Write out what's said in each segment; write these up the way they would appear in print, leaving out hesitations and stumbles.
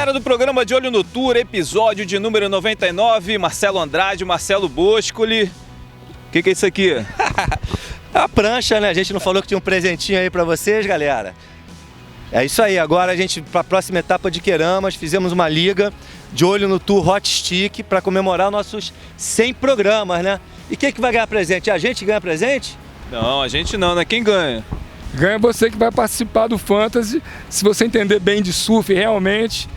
Galera do programa De Olho no Tour, episódio de número 99, Marcelo Andrade, Marcelo Boscoli. O que é isso aqui? A prancha, né? A gente não falou que tinha um presentinho aí pra vocês, galera? É isso aí, agora a gente, pra próxima etapa de Queramas, fizemos uma liga De Olho no Tour Hot Stick pra comemorar os nossos 100 programas, né? E quem que vai ganhar presente? A gente ganha presente? Não, a gente não, né? Quem ganha? Ganha você que vai participar do Fantasy. Se você entender bem de surf realmente,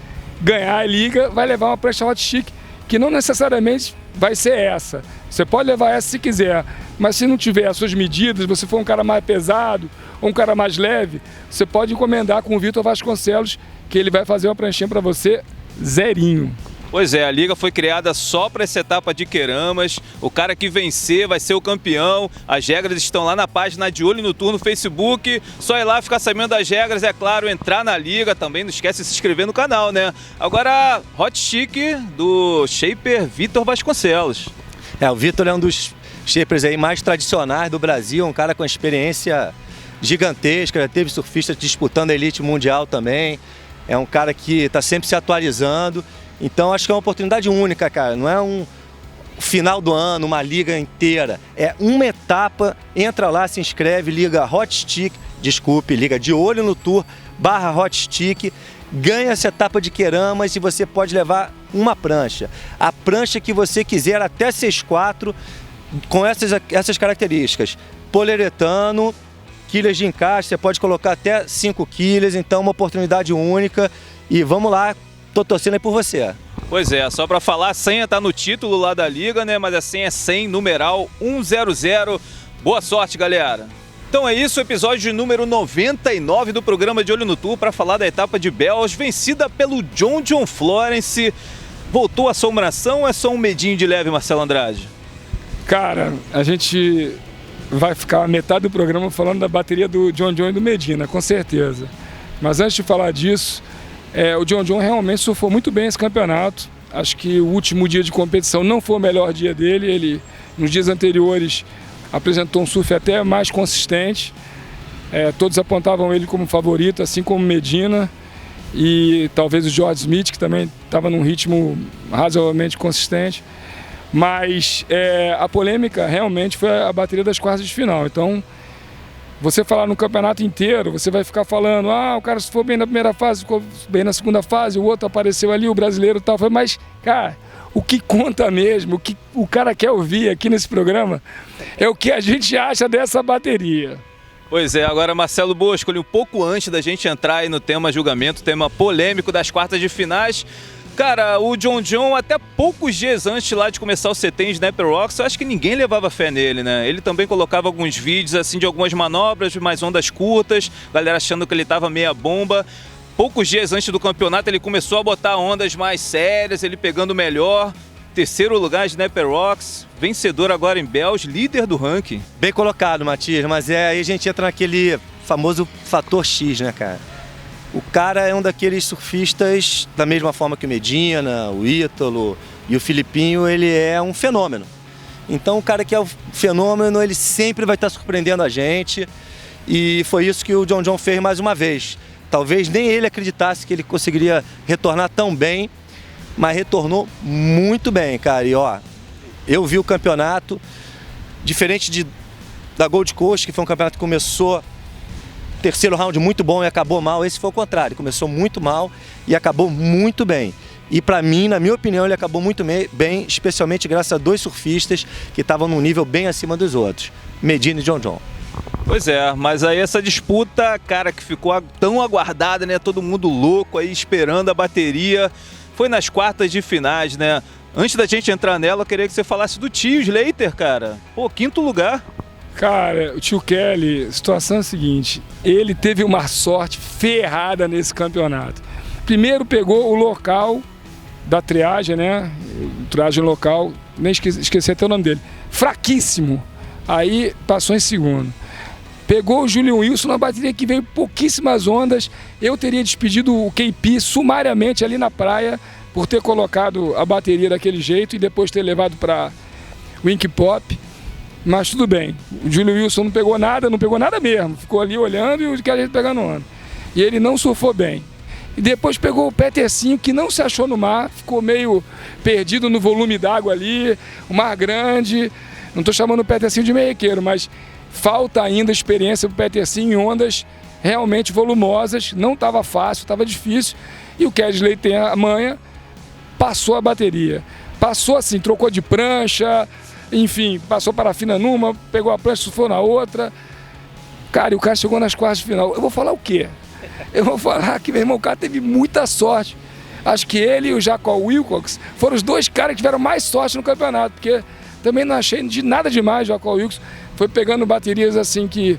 ganhar a liga, vai levar uma prancha Hot Stick, que não necessariamente vai ser essa. Você pode levar essa se quiser, mas se não tiver as suas medidas, você for um cara mais pesado ou um cara mais leve, você pode encomendar com o Vitor Vasconcelos, que ele vai fazer uma pranchinha para você zerinho. Pois é, a liga foi criada só para essa etapa de Queramas. O cara que vencer vai ser o campeão. As regras estão lá na página De Olho no Tour no Facebook. Só ir lá ficar sabendo das regras, é claro, entrar na liga. Também não esquece de se inscrever no canal, né? Agora, Hot Stick do shaper Vitor Vasconcelos. O Vitor é um dos shapers aí mais tradicionais do Brasil, um cara com experiência gigantesca, já teve surfista disputando a elite mundial também. É um cara que está sempre se atualizando. Então acho que é uma oportunidade única, cara. Não é um final do ano, uma liga inteira. É uma etapa, entra lá, se inscreve, liga liga De Olho no Tour /Hot Stick, ganha essa etapa de Queramas e você pode levar uma prancha. A prancha que você quiser, até 6'4", com essas características. Poliuretano, quilhas de encaixe, você pode colocar até 5 quilos, então uma oportunidade única. E vamos lá, tô torcendo aí por você. Pois é, só para falar, a senha tá no título lá da liga, né? Mas a senha é 100, numeral 100. Boa sorte, galera! Então é isso, episódio de número 99 do programa De Olho no Tour para falar da etapa de Bells, vencida pelo John Florence. Voltou a assombração ou é só um medinho de leve, Marcelo Andrade? Cara, a gente vai ficar metade do programa falando da bateria do John e do Medina, com certeza. Mas antes de falar disso, o John realmente surfou muito bem esse campeonato. Acho que o último dia de competição não foi o melhor dia dele. Ele, nos dias anteriores, apresentou um surf até mais consistente. Todos apontavam ele como favorito, assim como Medina e talvez o George Smith, que também estava num ritmo razoavelmente consistente. Mas a polêmica realmente foi a bateria das quartas de final. Então, você falar no campeonato inteiro, você vai ficar falando, o cara se for bem na primeira fase, ficou bem na segunda fase, o outro apareceu ali, o brasileiro e tal. Mas, cara, o que conta mesmo, o que o cara quer ouvir aqui nesse programa é o que a gente acha dessa bateria. Pois é, agora Marcelo Boscoli, um pouco antes da gente entrar aí no tema julgamento, tema polêmico das quartas de finais. Cara, o John, até poucos dias antes lá de começar o CT em Snapper Rocks, eu acho que ninguém levava fé nele, né? Ele também colocava alguns vídeos, assim, de algumas manobras, mais ondas curtas, galera achando que ele tava meia bomba. Poucos dias antes do campeonato, ele começou a botar ondas mais sérias, ele pegando melhor. Terceiro lugar em Snapper Rocks, vencedor agora em Bells, líder do ranking. Bem colocado, Matias, mas aí a gente entra naquele famoso fator X, né, cara? O cara é um daqueles surfistas, da mesma forma que o Medina, o Ítalo e o Filipinho, ele é um fenômeno. Então o cara que é um fenômeno, ele sempre vai estar surpreendendo a gente. E foi isso que o John fez mais uma vez. Talvez nem ele acreditasse que ele conseguiria retornar tão bem, mas retornou muito bem, cara. E eu vi o campeonato, diferente da Gold Coast, que foi um campeonato que começou terceiro round muito bom e acabou mal. Esse foi o contrário, começou muito mal e acabou muito bem. E para mim, na minha opinião, ele acabou muito bem, especialmente graças a dois surfistas que estavam num nível bem acima dos outros, Medina e John. Pois é, mas aí essa disputa, cara, que ficou tão aguardada, né? Todo mundo louco aí esperando a bateria, foi nas quartas de finais, né? Antes da gente entrar nela, eu queria que você falasse do tio Slater, cara. Pô, quinto lugar. Cara, o tio Kelly, a situação é a seguinte, ele teve uma sorte ferrada nesse campeonato. Primeiro pegou o local da triagem, né? Triagem local, nem esqueci até o nome dele. Fraquíssimo. Aí passou em segundo. Pegou o Julian Wilson na bateria que veio pouquíssimas ondas. Eu teria despedido o KP sumariamente ali na praia por ter colocado a bateria daquele jeito e depois ter levado para Wink Pop. Mas tudo bem, o Julian Wilson não pegou nada mesmo, ficou ali olhando e o cara pegando onda. E ele não surfou bem. E depois pegou o Petercinho, que não se achou no mar, ficou meio perdido no volume d'água ali, o mar grande. Não estou chamando o Petercinho de meiequeiro, mas falta ainda experiência para o Petercinho em ondas realmente volumosas. Não estava fácil, estava difícil. E o Kedley tem a manha, passou a bateria. Passou assim, trocou de prancha, enfim, passou parafina numa, pegou a prancha, surfou na outra. Cara, e o cara chegou nas quartas de final. Eu vou falar o quê? Eu vou falar que, meu irmão, o cara teve muita sorte. Acho que ele e o Jacob Wilcox foram os dois caras que tiveram mais sorte no campeonato, porque também não achei de nada demais o Jacob Wilcox. Foi pegando baterias assim que,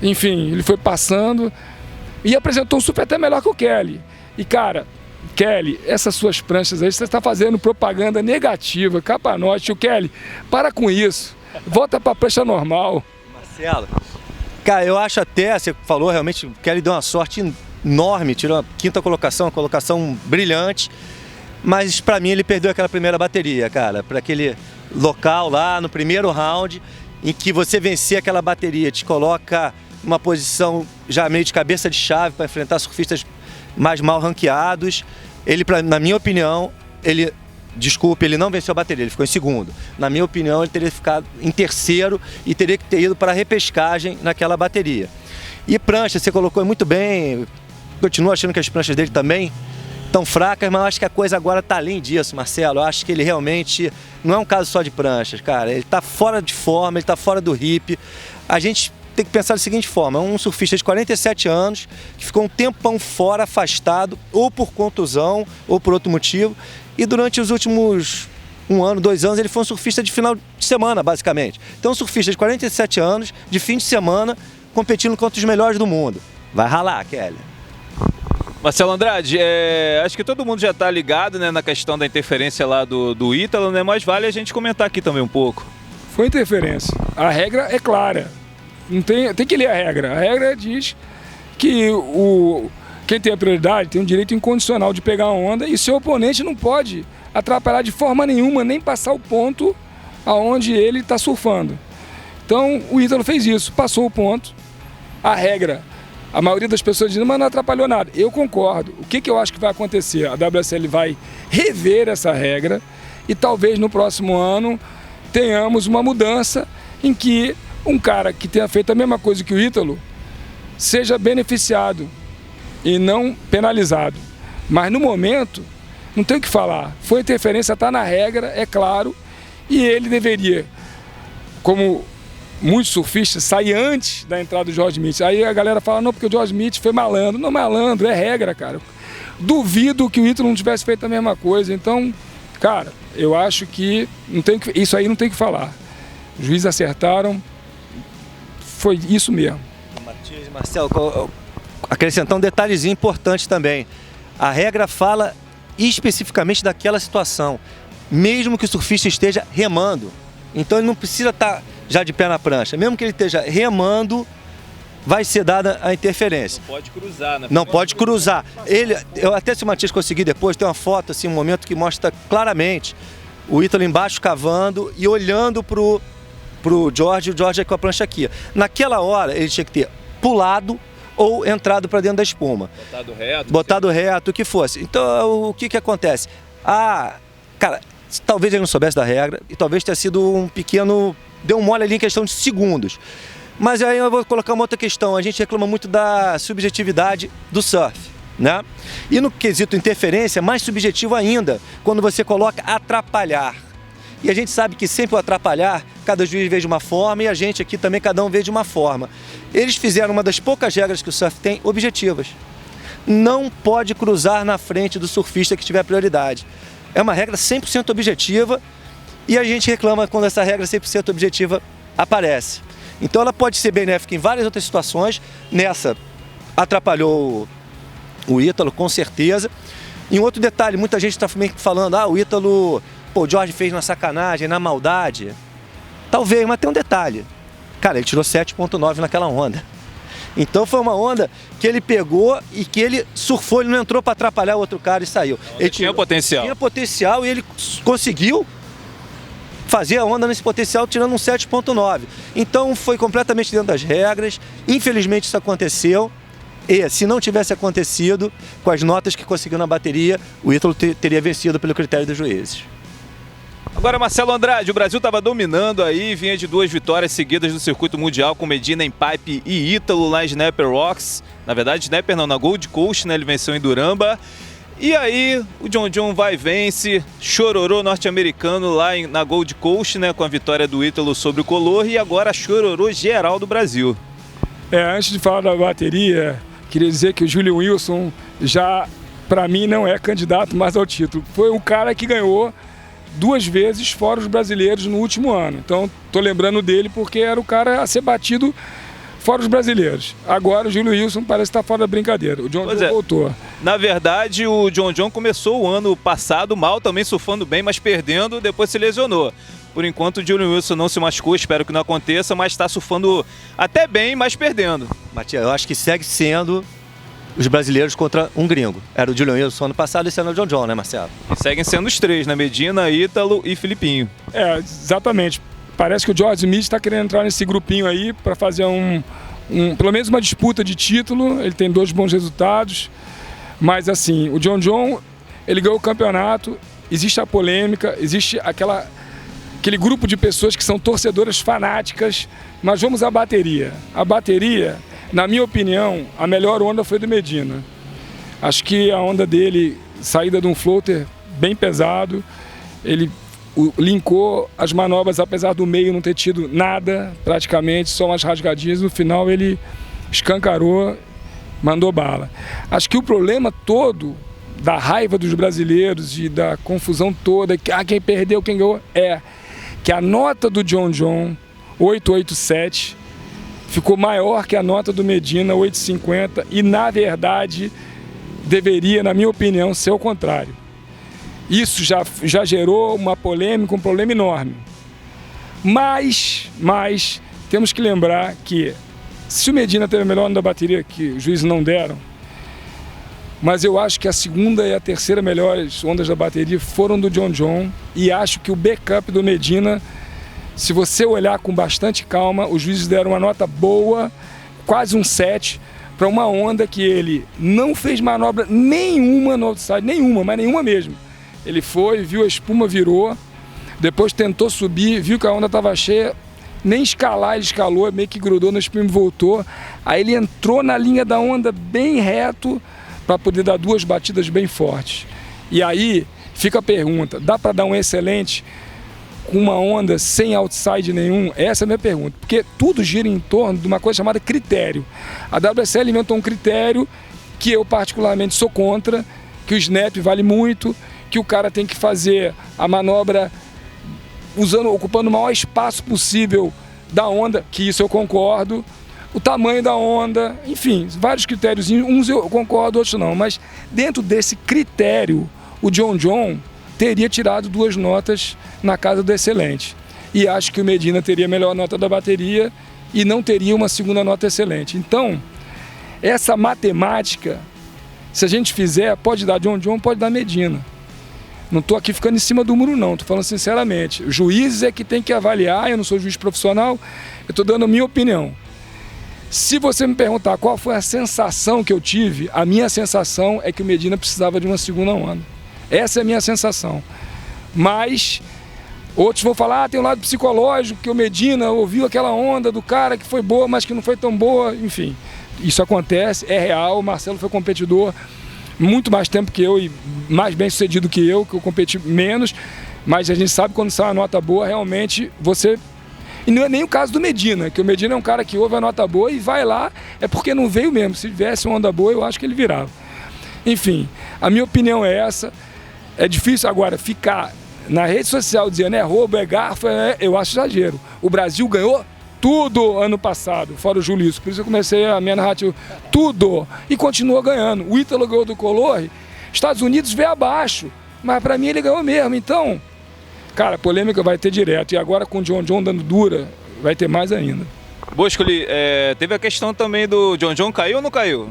enfim, ele foi passando e apresentou um super até melhor que o Kelly. E, cara, Kelly, essas suas pranchas aí, você está fazendo propaganda negativa, capanote. O Kelly, para com isso. Volta para a prancha normal. Marcelo, cara, eu acho até, você falou realmente, o Kelly deu uma sorte enorme, tirou a quinta colocação, uma colocação brilhante. Mas para mim ele perdeu aquela primeira bateria, cara. Para aquele local lá no primeiro round, em que você vencer aquela bateria, te coloca numa posição já meio de cabeça de chave para enfrentar surfistas mais mal ranqueados. Ele, na minha opinião, ele não venceu a bateria, ele ficou em segundo. Na minha opinião, ele teria ficado em terceiro e teria que ter ido para a repescagem naquela bateria. E prancha, você colocou muito bem, continuo achando que as pranchas dele também estão fracas, mas eu acho que a coisa agora está além disso, Marcelo. Eu acho que ele realmente não é um caso só de pranchas, cara. Ele está fora de forma, ele está fora do hip. A gente tem que pensar da seguinte forma: é um surfista de 47 anos que ficou um tempão fora, afastado, ou por contusão, ou por outro motivo, e durante os últimos 1 ano, 2 anos, ele foi um surfista de final de semana, basicamente. Então, um surfista de 47 anos, de fim de semana, competindo contra os melhores do mundo. Vai ralar, Kelly. Marcelo Andrade, acho que todo mundo já está ligado, né, na questão da interferência lá do Ítalo, né, mas vale a gente comentar aqui também um pouco. Foi interferência. A regra é clara. Não tem que ler a regra. A regra diz que quem tem a prioridade tem o direito incondicional de pegar a onda e seu oponente não pode atrapalhar de forma nenhuma, nem passar o ponto aonde ele está surfando. Então o Ítalo fez isso, passou o ponto. A regra, a maioria das pessoas diz, mas não atrapalhou nada. Eu concordo. O que eu acho que vai acontecer? A WSL vai rever essa regra e talvez no próximo ano tenhamos uma mudança em que um cara que tenha feito a mesma coisa que o Ítalo seja beneficiado e não penalizado. Mas no momento, não tem o que falar. Foi interferência, está na regra, é claro, e ele deveria, como muitos surfistas, sair antes da entrada do George Mitchell. Aí a galera fala, não, porque o George Mitchell foi malandro. Não, malandro, é regra, cara. Duvido que o Ítalo não tivesse feito a mesma coisa. Então, cara, eu acho que, isso aí não tem o que falar. Os juízes acertaram. Foi isso mesmo. Matias, Marcelo, acrescentar um detalhezinho importante também. A regra fala especificamente daquela situação, mesmo que o surfista esteja remando. Então ele não precisa estar já de pé na prancha. Mesmo que ele esteja remando, vai ser dada a interferência. Não pode cruzar, né? Não pode cruzar. Eu até, se o Matias conseguir depois, tem uma foto, assim, um momento que mostra claramente o Ítalo embaixo cavando e olhando pro George, o George é com a prancha aqui. Naquela hora, ele tinha que ter pulado ou entrado para dentro da espuma. Botado reto, o que fosse. Então, o que acontece? Cara, talvez ele não soubesse da regra e talvez tenha sido um pequeno... Deu um mole ali em questão de segundos. Mas aí eu vou colocar uma outra questão. A gente reclama muito da subjetividade do surf, né? E no quesito interferência, é mais subjetivo ainda, quando você coloca atrapalhar. E a gente sabe que sempre o atrapalhar, cada juiz vê de uma forma e a gente aqui também, cada um vê de uma forma. Eles fizeram uma das poucas regras que o surf tem, objetivas. Não pode cruzar na frente do surfista que tiver prioridade. É uma regra 100% objetiva e a gente reclama quando essa regra 100% objetiva aparece. Então ela pode ser benéfica em várias outras situações. Nessa, atrapalhou o Ítalo, com certeza. E um outro detalhe, muita gente está falando, o Ítalo... Pô, o George fez na sacanagem, na maldade. Talvez, mas tem um detalhe. Cara, ele tirou 7.9 naquela onda. Então foi uma onda que ele pegou e que ele surfou, ele não entrou para atrapalhar o outro cara e saiu. Ele tinha potencial. Tinha potencial e ele conseguiu fazer a onda nesse potencial tirando um 7.9. Então foi completamente dentro das regras. Infelizmente isso aconteceu. E, se não tivesse acontecido, com as notas que conseguiu na bateria, o Ítalo teria vencido pelo critério dos juízes. Agora, Marcelo Andrade, o Brasil estava dominando aí, vinha de 2 vitórias seguidas no circuito mundial com Medina em Pipe e Ítalo lá em Snapper Rocks. Na verdade, Snapper não, na Gold Coast, né? Ele venceu em Duramba. E aí, o John vai e vence, chororô norte-americano lá na Gold Coast, né? Com a vitória do Ítalo sobre o Color e agora chororô geral do Brasil. Antes de falar da bateria, queria dizer que o Julian Wilson já, para mim, não é candidato mais ao título. Foi um cara que ganhou 2 vezes fora os brasileiros no último ano. Então, tô lembrando dele porque era o cara a ser batido fora os brasileiros. Agora o Julian Wilson parece estar fora da brincadeira. O John voltou. Na verdade, o John começou o ano passado mal, também surfando bem, mas perdendo, depois se lesionou. Por enquanto o Julian Wilson não se machucou, espero que não aconteça, mas está surfando até bem, mas perdendo. Matias, eu acho que segue sendo os brasileiros contra um gringo. Era o Julian Wilson ano passado e esse ano é o John, né, Marcelo? E seguem sendo os 3, né? Medina, Ítalo e Filipinho. Exatamente. Parece que o George Smith está querendo entrar nesse grupinho aí para fazer pelo menos uma disputa de título. Ele tem 2 bons resultados. Mas assim, o John, ele ganhou o campeonato, existe a polêmica, existe aquele grupo de pessoas que são torcedoras fanáticas, mas vamos à bateria. A bateria, na minha opinião, a melhor onda foi do Medina. Acho que a onda dele, saída de um floater bem pesado, ele linkou as manobras, apesar do meio não ter tido nada, praticamente, só umas rasgadinhas, no final ele escancarou, mandou bala. Acho que o problema todo da raiva dos brasileiros e da confusão toda, quem perdeu, quem ganhou, é que a nota do John 887 ficou maior que a nota do Medina 850 e, na verdade, deveria, na minha opinião, ser o contrário. Isso já gerou uma polêmica, um problema enorme. Mas temos que lembrar que se o Medina teve a melhor onda da bateria, que os juízes não deram, mas eu acho que a segunda e a terceira melhores ondas da bateria foram do John e acho que o backup do Medina, se você olhar com bastante calma, os juízes deram uma nota boa, quase um 7, para uma onda que ele não fez manobra nenhuma no outside, mas nenhuma mesmo. Ele foi, viu a espuma, virou, depois tentou subir, viu que a onda estava cheia, nem escalar ele escalou, meio que grudou na espuma e voltou. Aí ele entrou na linha da onda bem reto para poder dar 2 batidas bem fortes. E aí fica a pergunta, dá para dar um excelente com uma onda sem outside nenhum? Essa é a minha pergunta, porque tudo gira em torno de uma coisa chamada critério. A WSL inventou um critério que eu particularmente sou contra, que o snap vale muito, que o cara tem que fazer a manobra ocupando o maior espaço possível da onda, que isso eu concordo, o tamanho da onda, enfim, vários critérios, uns eu concordo, outros não, mas dentro desse critério, o John teria tirado 2 notas na casa do excelente. E acho que o Medina teria a melhor nota da bateria e não teria uma segunda nota excelente. Então, essa matemática, se a gente fizer, pode dar John, pode dar Medina. Não estou aqui ficando em cima do muro, não. Estou falando sinceramente. Os juízes é que tem que avaliar. Eu não sou juiz profissional. Eu estou dando a minha opinião. Se você me perguntar qual foi a sensação que eu tive, a minha sensação é que o Medina precisava de uma segunda onda. Essa é a minha sensação. Mas outros vão falar, tem um lado psicológico, que o Medina ouviu aquela onda do cara que foi boa, mas que não foi tão boa. Enfim, isso acontece, é real. O Marcelo foi competidor muito mais tempo que eu e mais bem sucedido que eu competi menos, mas a gente sabe quando sai uma nota boa, realmente você... E não é nem o caso do Medina, que o Medina é um cara que ouve a nota boa e vai lá, é porque não veio mesmo. Se tivesse uma onda boa, eu acho que ele virava. Enfim, a minha opinião é essa. É difícil agora ficar na rede social dizendo é roubo, é garfo, eu acho exagero. O Brasil ganhou tudo ano passado, fora o Júlio. Por isso eu comecei a minha narrativa. Tudo. E continua ganhando. O Ítalo ganhou do Color, Estados Unidos veio abaixo. Mas pra mim ele ganhou mesmo. Então, cara, polêmica vai ter direto. E agora com o John dando dura, vai ter mais ainda. Boscoli, teve a questão também do John, caiu ou não caiu?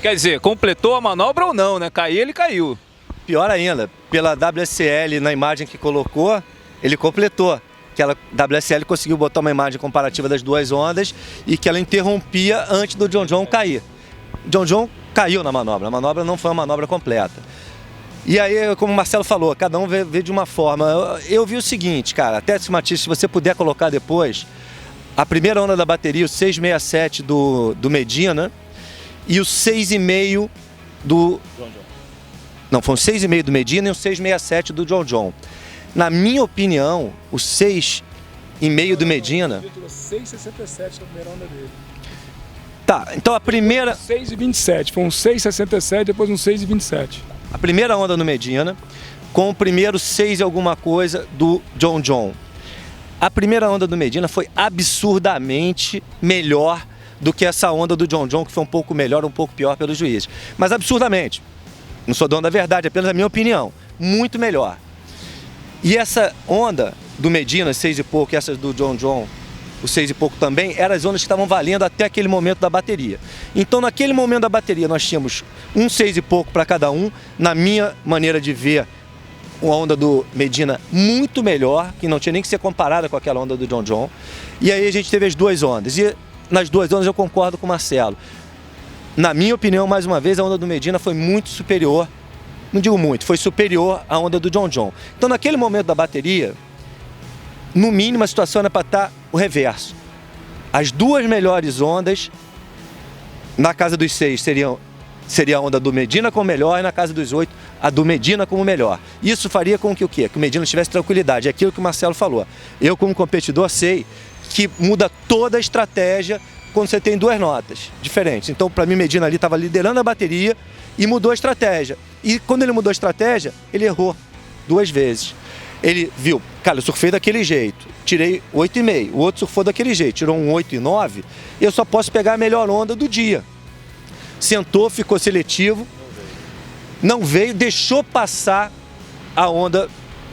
Quer dizer, completou a manobra ou não, né? Cair, ele caiu. Pior ainda, pela WSL, na imagem que colocou, ele completou. que a WSL conseguiu botar uma imagem comparativa das duas ondas e que ela interrompia antes do John John cair. John John caiu na manobra, a manobra não foi uma manobra completa. E aí, como o Marcelo falou, cada um vê de uma forma. Eu vi o seguinte, cara, até se Matias, se você puder colocar depois, a primeira onda da bateria, o 667 do Medina e o 6,5 do... John John. Não, foi o 6,5 do Medina e o 667 do John John. Na minha opinião, o 6,5 do Medina... 6,67 na primeira onda dele. Tá, então a primeira... 6,27, foi um 6,67, depois um 6,27. A primeira onda no Medina, com o primeiro 6 e alguma coisa do John John. A primeira onda do Medina foi absurdamente melhor do que essa onda do John John, que foi um pouco melhor, um pouco pior pelos juízes. Mas absurdamente. Não sou dono da verdade, é apenas a minha opinião. Muito melhor. E essa onda do Medina, 6 e pouco, e essa do John John, o 6 e pouco também, eram as ondas que estavam valendo até aquele momento da bateria. Então, naquele momento da bateria, nós tínhamos um 6 e pouco para cada um. Na minha maneira de ver, uma onda do Medina muito melhor, que não tinha nem que ser comparada com aquela onda do John John. E aí a gente teve as duas ondas. E nas duas ondas eu concordo com o Marcelo. Na minha opinião, mais uma vez, a onda do Medina foi muito superior, não digo muito, foi superior à onda do John John. Então, naquele momento da bateria, no mínimo a situação era para estar o reverso. As duas melhores ondas, na casa dos 6, seria a onda do Medina como melhor, e na casa dos 8, a do Medina como melhor. Isso faria com que o quê? Que o Medina tivesse tranquilidade. É aquilo que o Marcelo falou. Eu, como competidor, sei que muda toda a estratégia quando você tem duas notas diferentes. Então, para mim, Medina ali estava liderando a bateria e mudou a estratégia. E quando ele mudou a estratégia, ele errou 2 vezes. Ele viu, cara, eu surfei daquele jeito, tirei 8,5. O outro surfou daquele jeito, tirou um 8,9. Eu só posso pegar a melhor onda do dia. Sentou, ficou seletivo, não veio, deixou passar a onda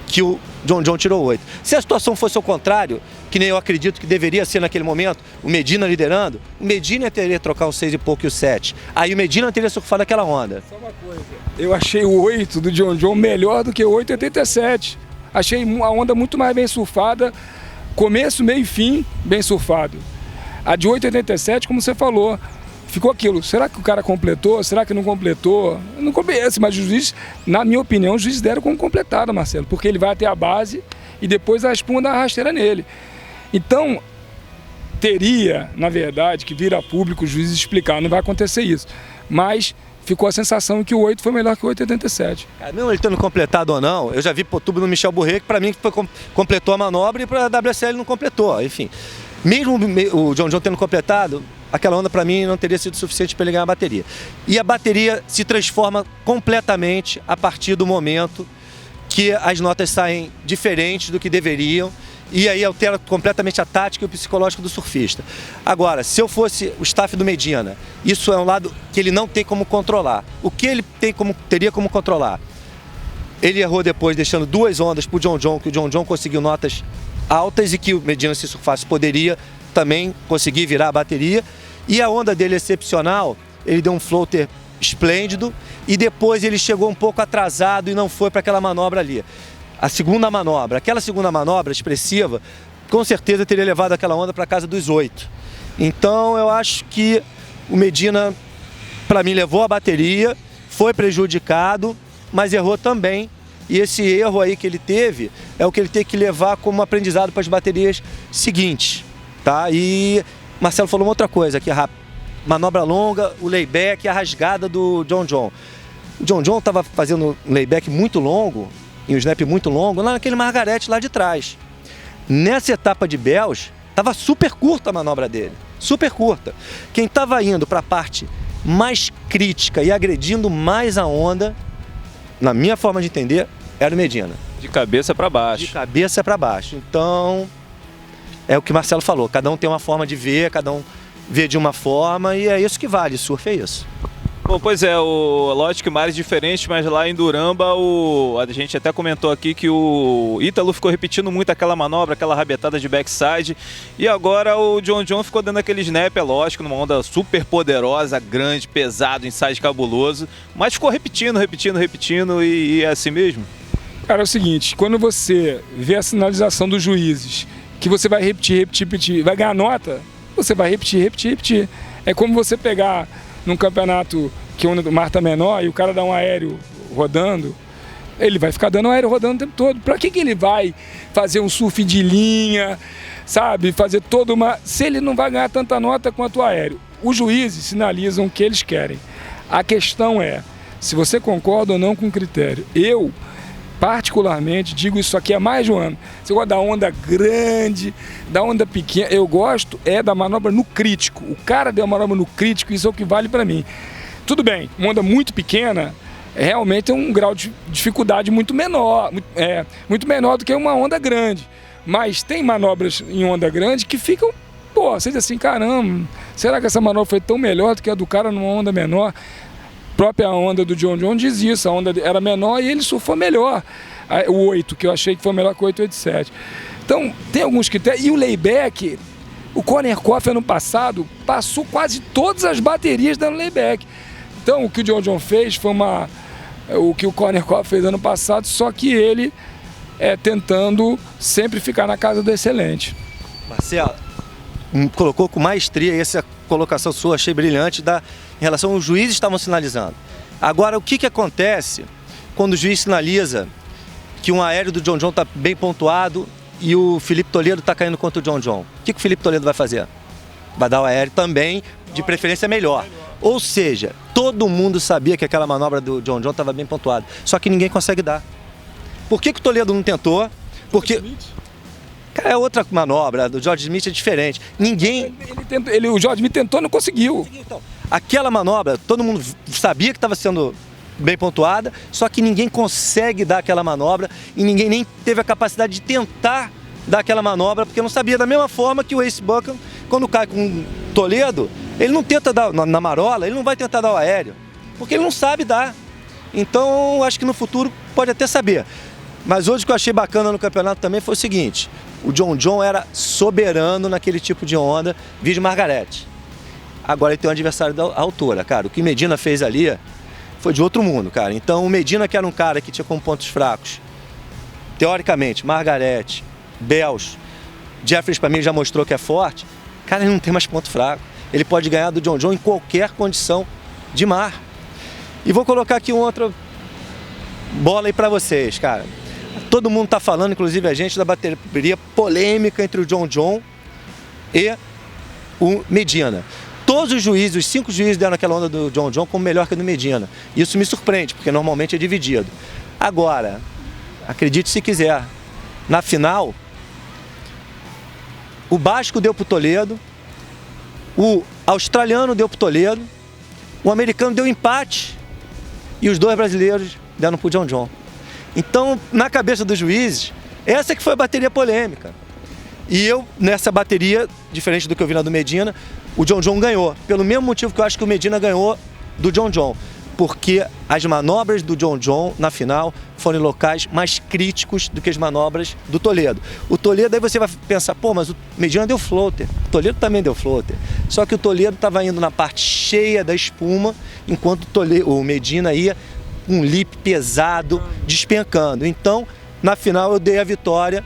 que o John John tirou 8. Se a situação fosse ao contrário, que nem eu acredito que deveria ser naquele momento, o Medina liderando, o Medina teria que trocar o 6 e pouco e o 7. Aí o Medina teria surfado aquela onda. Só uma coisa, eu achei o 8 do John John melhor do que o 8,87. Achei a onda muito mais bem surfada, começo, meio e fim, bem surfado. A de 8,87, como você falou, ficou aquilo. Será que o cara completou? Será que não completou? Não compreendo, mas os juízes, na minha opinião, os juízes deram como completada, Marcelo, porque ele vai até a base e depois a espuma dá a rasteira nele. Então, teria, na verdade, que vir a público os juízes explicar, não vai acontecer isso. Mas ficou a sensação que o 8 foi melhor que o 8,87. Mesmo ele tendo completado ou não, eu já vi tubo no Michel Bourret, que para mim completou a manobra e para a WSL não completou. Enfim, mesmo o John John tendo completado, aquela onda para mim não teria sido suficiente para ele ganhar a bateria. E a bateria se transforma completamente a partir do momento que as notas saem diferentes do que deveriam. E aí altera completamente a tática e o psicológico do surfista. Agora, se eu fosse o staff do Medina, isso é um lado que ele não tem como controlar. O que ele teria como controlar? Ele errou depois, deixando 2 ondas para o John John, que o John John conseguiu notas altas e que o Medina, se surfasse, poderia também conseguir virar a bateria. E a onda dele excepcional, ele deu um floater esplêndido e depois ele chegou um pouco atrasado e não foi para aquela manobra ali. A segunda manobra, aquela segunda manobra expressiva, com certeza teria levado aquela onda para casa dos 8. Então eu acho que o Medina, para mim, levou a bateria, foi prejudicado, mas errou também. E esse erro aí que ele teve é o que ele tem que levar como aprendizado para as baterias seguintes. Tá? E Marcelo falou uma outra coisa aqui, manobra longa, o layback e a rasgada do John John. O John John estava fazendo um layback muito longo, e um snap muito longo, lá naquele Margarete lá de trás. Nessa etapa de Bells, estava super curta a manobra dele, super curta. Quem estava indo para a parte mais crítica e agredindo mais a onda, na minha forma de entender, era o Medina. De cabeça para baixo. De cabeça para baixo. Então, é o que o Marcelo falou, cada um tem uma forma de ver, cada um vê de uma forma e é isso que vale, surf é isso. Bom, pois é, lógico que mares diferentes, mas lá em Duramba a gente até comentou aqui que o Ítalo ficou repetindo muito aquela manobra, aquela rabetada de backside, e agora o John John ficou dando aquele snap, é lógico, numa onda super poderosa, grande, pesado, inside cabuloso, mas ficou repetindo e é assim mesmo? Cara, é o seguinte, quando você vê a sinalização dos juízes, que você vai repetir, vai ganhar nota, você vai repetir. É como você pegar num campeonato que o mar tá menor e o cara dá um aéreo rodando, ele vai ficar dando aéreo rodando o tempo todo. Pra que ele vai fazer um surf de linha, sabe? Fazer toda uma... Se ele não vai ganhar tanta nota quanto o aéreo. Os juízes sinalizam o que eles querem. A questão é se você concorda ou não com o critério. Eu, particularmente, digo isso aqui há mais de um ano. Você gosta da onda grande, da onda pequena. Eu gosto da manobra no crítico. O cara deu a manobra no crítico, isso é o que vale para mim. Tudo bem, uma onda muito pequena realmente tem um grau de dificuldade muito menor do que uma onda grande. Mas tem manobras em onda grande que ficam, você diz assim, caramba, será que essa manobra foi tão melhor do que a do cara numa onda menor? A própria onda do John John diz isso, a onda era menor e ele surfou melhor. O 8, que eu achei que foi melhor que o 887. Então, tem alguns critérios. E o layback, o Conner Coffey ano passado passou quase todas as baterias dando layback. Então, o que o John John fez foi o que o Conner Coffey fez ano passado, só que ele tentando sempre ficar na casa do excelente. Marcelo, colocou com maestria essa colocação sua, achei brilhante, em relação aos juízes estavam sinalizando. Agora, o que acontece quando o juiz sinaliza que um aéreo do John John está bem pontuado e o Felipe Toledo está caindo contra o John John? O que o Felipe Toledo vai fazer? Vai dar o aéreo também, de preferência melhor. Ou seja, todo mundo sabia que aquela manobra do John John estava bem pontuada, só que ninguém consegue dar. Por que o Toledo não tentou? Porque... Cara, é outra manobra, do George Smith é diferente. Ninguém... O George Smith tentou, não conseguiu. Então, aquela manobra, todo mundo sabia que estava sendo bem pontuada, só que ninguém consegue dar aquela manobra e ninguém nem teve a capacidade de tentar dar aquela manobra, porque não sabia. Da mesma forma que o Ace Buchan, quando cai com o Toledo, ele não tenta dar na marola, ele não vai tentar dar o aéreo, porque ele não sabe dar. Então, acho que no futuro pode até saber. Mas hoje o que eu achei bacana no campeonato também foi o seguinte: o John John era soberano naquele tipo de onda, vídeo Margarete. Agora ele tem um adversário da altura, cara. O que Medina fez ali foi de outro mundo, cara. Então o Medina, que era um cara que tinha como pontos fracos, teoricamente, Margarete, Bells, Jeffries pra mim já mostrou que é forte, cara, ele não tem mais ponto fraco. Ele pode ganhar do John John em qualquer condição de mar. E vou colocar aqui uma outra bola aí pra vocês, cara. Todo mundo tá falando, inclusive a gente, da bateria polêmica entre o John John e o Medina. Todos os juízes, os 5 juízes deram aquela onda do John John como melhor que a do Medina. Isso me surpreende, porque normalmente é dividido. Agora, acredite se quiser, na final, o basco deu pro Toledo, o australiano deu pro Toledo, o americano deu empate e os 2 brasileiros deram pro John John. Então, na cabeça dos juízes, essa que foi a bateria polêmica. E eu, nessa bateria, diferente do que eu vi na do Medina, o John John ganhou. Pelo mesmo motivo que eu acho que o Medina ganhou do John John. Porque as manobras do John John, na final, foram em locais mais críticos do que as manobras do Toledo. O Toledo, aí você vai pensar, mas o Medina deu floater. O Toledo também deu floater. Só que o Toledo estava indo na parte cheia da espuma, enquanto o Medina ia um lip pesado, despencando. Então, na final, eu dei a vitória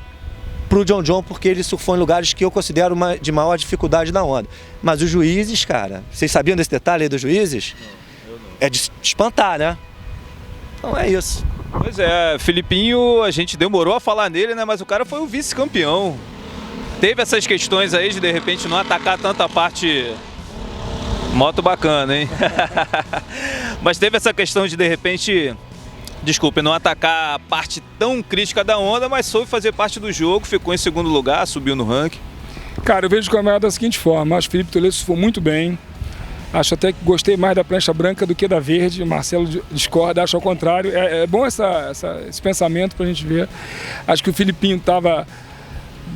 pro John John, porque ele surfou em lugares que eu considero de maior dificuldade na onda. Mas os juízes, cara, vocês sabiam desse detalhe aí dos juízes? Não, eu não. É de espantar, né? Então é isso. Pois é, Filipinho, a gente demorou a falar nele, né? Mas o cara foi o vice-campeão. Teve essas questões aí de repente não atacar tanta parte... Moto bacana, hein? Mas teve essa questão de repente, desculpe, não atacar a parte tão crítica da onda, mas soube fazer parte do jogo, ficou em segundo lugar, subiu no ranking. Cara, eu vejo o campeonato da seguinte forma: acho que o Felipe Toledo surfou muito bem. Acho até que gostei mais da prancha branca do que da verde. O Marcelo discorda, acho ao contrário. É bom esse pensamento pra gente ver. Acho que o Filipinho estava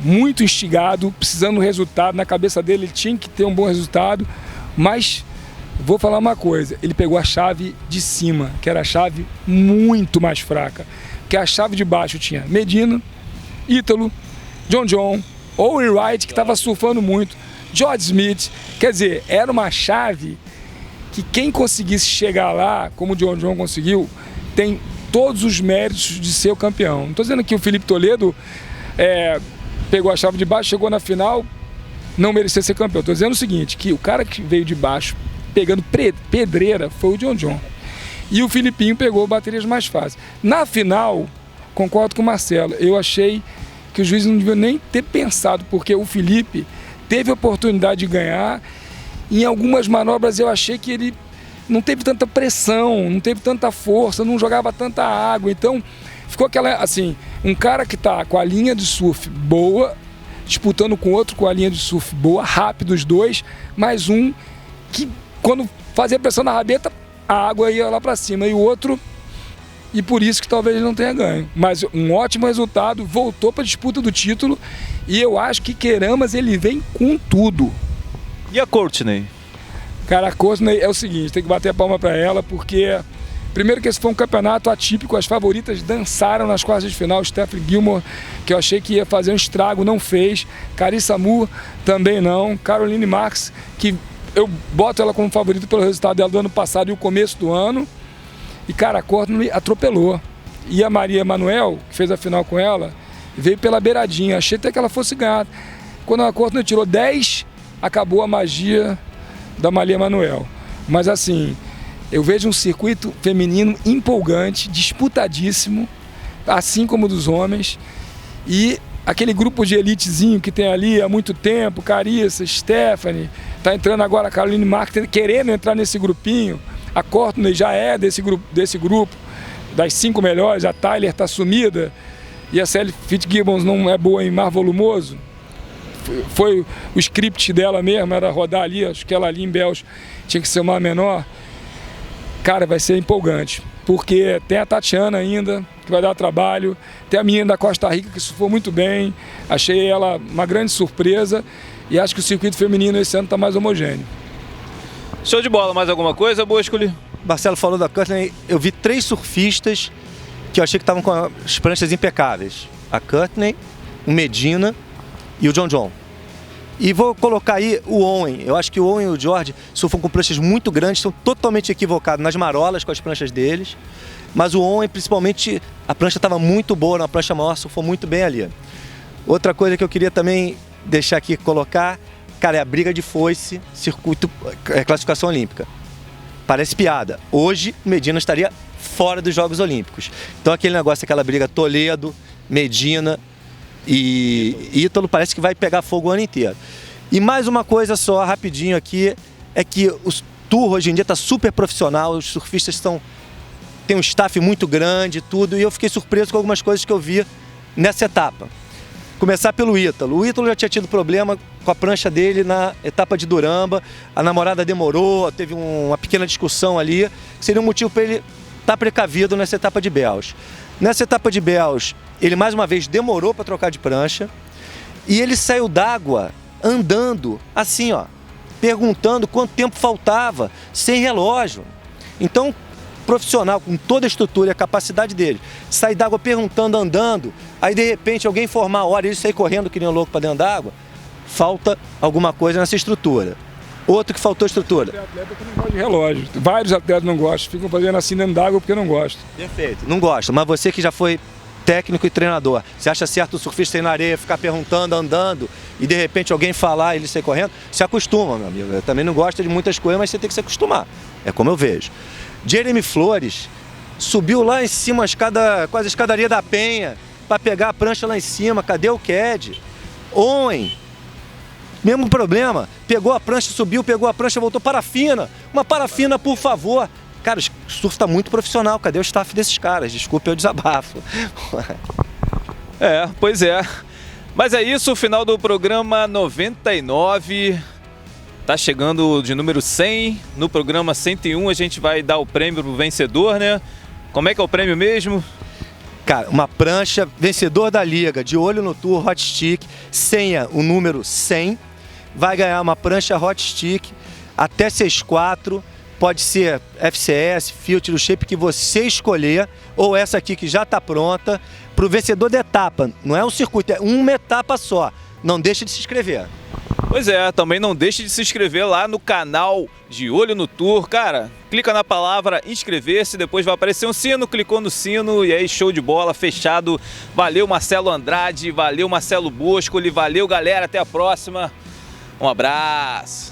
muito instigado, precisando do resultado. Na cabeça dele, ele tinha que ter um bom resultado. Mas vou falar uma coisa: ele pegou a chave de cima, que era a chave muito mais fraca. Porque a chave de baixo tinha Medina, Ítalo, John John, Owen Wright, que estava surfando muito, George Smith. Quer dizer, era uma chave que quem conseguisse chegar lá, como o John John conseguiu, tem todos os méritos de ser o campeão. Não estou dizendo que o Felipe Toledo pegou a chave de baixo, chegou na final, não merecia ser campeão. Estou dizendo o seguinte, que o cara que veio de baixo pegando pedreira foi o John John. E o Filipinho pegou baterias mais fáceis. Na final, concordo com o Marcelo, eu achei que os juízes não deviam nem ter pensado, porque o Felipe teve a oportunidade de ganhar. Em algumas manobras eu achei que ele não teve tanta pressão, não teve tanta força, não jogava tanta água. Então ficou aquela, assim, um cara que está com a linha de surf boa, disputando com outro com a linha de surf boa, rápido os dois, mais um que quando fazia pressão na rabeta, a água ia lá para cima, e o outro, e por isso que talvez ele não tenha ganho. Mas um ótimo resultado, voltou para a disputa do título, e eu acho que Queramas ele vem com tudo. E a Courtney? Cara, a Courtney é o seguinte, tem que bater a palma para ela, porque primeiro que esse foi um campeonato atípico, as favoritas dançaram nas quartas de final. Stephanie Gilmore, que eu achei que ia fazer um estrago, não fez. Carissa Moore também não. Caroline Marks, que eu boto ela como favorita pelo resultado dela do ano passado e o começo do ano. E, cara, a Courtney atropelou. E a Maria Manuel, que fez a final com ela, veio pela beiradinha. Achei até que ela fosse ganhar. Quando a Courtney tirou 10, acabou a magia da Maria Manuel. Mas, assim, eu vejo um circuito feminino empolgante, disputadíssimo, assim como o dos homens. E aquele grupo de elitezinho que tem ali há muito tempo, Carissa, Stephanie, tá entrando agora a Caroline Marks, querendo entrar nesse grupinho. A Courtney já é desse grupo, das 5 melhores. A Tyler está sumida e a Sally Fitzgibbons não é boa em mar volumoso. Foi o script dela mesmo, era rodar ali, acho que ela ali em Bells tinha que ser uma menor. Cara, vai ser empolgante, porque tem a Tatiana ainda, que vai dar trabalho, tem a menina da Costa Rica, que surfou muito bem, achei ela uma grande surpresa, e acho que o circuito feminino esse ano está mais homogêneo. Show de bola, mais alguma coisa, Boscoli? Marcelo falou da Courtney, eu vi 3 surfistas que eu achei que estavam com as pranchas impecáveis. A Courtney, o Medina e o John John. E vou colocar aí o Owen. Eu acho que o Owen e o George surfam com pranchas muito grandes, estão totalmente equivocados nas marolas com as pranchas deles. Mas o Owen, principalmente, a prancha estava muito boa na prancha maior, surfou muito bem ali. Outra coisa que eu queria também deixar aqui, colocar, cara, é a briga de foice, circuito, classificação olímpica. Parece piada. Hoje, o Medina estaria fora dos Jogos Olímpicos. Então aquele negócio, aquela briga Toledo, Medina e Ítalo, parece que vai pegar fogo o ano inteiro. E mais uma coisa só, rapidinho aqui, é que o tour hoje em dia está super profissional, os surfistas têm um staff muito grande, tudo, e eu fiquei surpreso com algumas coisas que eu vi nessa etapa. Começar pelo Ítalo. O Ítalo já tinha tido problema com a prancha dele na etapa de Duramba, a namorada demorou, teve uma pequena discussão ali, que seria um motivo para ele estar precavido nessa etapa de Bells. Nessa etapa de Bells, ele mais uma vez demorou para trocar de prancha e ele saiu d'água andando assim, ó, perguntando quanto tempo faltava, sem relógio. Então, profissional, com toda a estrutura e a capacidade dele, sair d'água perguntando, andando, aí de repente alguém informar a hora e ele sair correndo que nem um louco para dentro d'água, falta alguma coisa nessa estrutura. Outro que faltou estrutura. Tem atleta que não gosta de relógio. Vários atletas não gostam, ficam fazendo assim dentro d'água porque não gostam. Perfeito, não gosta, mas você que já foi técnico e treinador, você acha certo o surfista ir na areia, ficar perguntando, andando, e de repente alguém falar e ele sair correndo? Se acostuma, meu amigo. Eu também não gosto de muitas coisas, mas você tem que se acostumar. É como eu vejo. Jeremy Flores subiu lá em cima, quase a escadaria da Penha, para pegar a prancha lá em cima. Cadê o Ked? Owen, mesmo problema. Pegou a prancha, subiu, pegou a prancha, voltou. Parafina. Uma parafina, por favor. Cara, o surf tá muito profissional. Cadê o staff desses caras? Desculpe, eu desabafo. Pois é. Mas é isso, o final do programa 99. Tá chegando de número 100. No programa 101 a gente vai dar o prêmio pro vencedor, né? Como é que é o prêmio mesmo? Cara, uma prancha, vencedor da liga, de olho no tour, hot stick, senha o número 100. Vai ganhar uma prancha hot stick até 6'4". Pode ser FCS, filtro, o shape que você escolher, ou essa aqui que já está pronta, para o vencedor da etapa. Não é um circuito, é uma etapa só. Não deixe de se inscrever. Pois é, também não deixe de se inscrever lá no canal De Olho no Tour. Cara, clica na palavra inscrever-se, depois vai aparecer um sino, clicou no sino e aí show de bola, fechado. Valeu Marcelo Andrade, valeu Marcelo Boscoli, valeu galera, até a próxima. Um abraço.